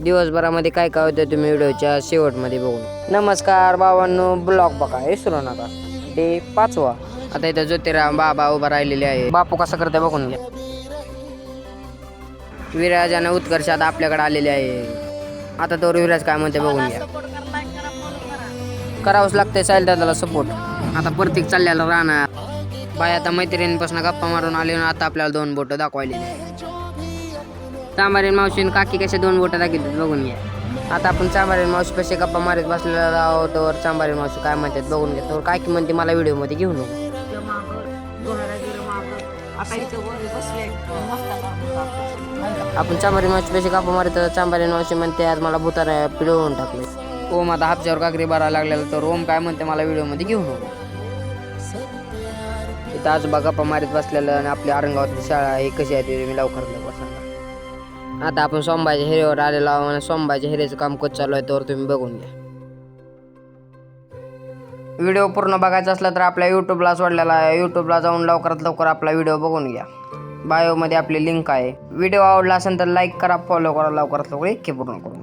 दिवसभरामध्ये काय काय होतं तुम्ही व्हिडिओच्या शेवटमध्ये बघून. नमस्कार भावांनो, ब्लॉग बघा विसरू नका. डे 5वा. आता इथं ज्योतिराम बाबा उभा राहिलेले आहे. बापू कसं करते बघून घ्या. विराज आणि उत्कर्ष आता आपल्याकडे आलेले आहे. आता तो विराज काय म्हणते बघून घ्या. करावंच लागतंय साहिल दादाला सपोर्ट. आता प्रत्येक चालल्याला राहणार बाय. आता मैत्रिणींपासून गप्पा मारून आले ना. आता आपल्याला 2 बोटं दाखवायले. चांबारीन मावशीन काकी कशा 2 बोटं दाखवतात बघून घ्या. आता आपण चांबारीन मावशी पैसे गप्पा मारत बसलेला आहोत. तर चांबारीन मावशी काय म्हणतात बघून घ्या. तर काकी म्हणते मला व्हिडिओमध्ये घेऊ नको. आपण चांबारीन मावशी पैसे गप्पा मारत. चांबारीन मावशी म्हणते आज मला भूताने पिळवून टाकले. ओम आता हापच्यावर काकरी भरायला लागलेला. तर ओम काय म्हणते मला व्हिडिओमध्ये घेऊ नको. इथं आजोबा गप्पा मारीत बसलेलं आणि आपली औरंगाबादची शाळा ही कशी आहे ते मी लवकर सांगा. आता आपण सोमबाईच्या हिरेवर आलेलो आहोत आणि सोमबाईच्या हिरेचं काम कसं चालू आहे तर तुम्ही बघून घ्या. व्हिडिओ पूर्ण बघायचा असला तर आपल्या यूट्यूबला सोडलेला आहे. यूट्यूबला जाऊन लवकरात लवकर आपला व्हिडिओ बघून घ्या. बायोमध्ये आपली लिंक आहे. व्हिडिओ आवडला असेल तर लाईक करा, फॉलो करा, लवकरात लवकर पूर्ण करून.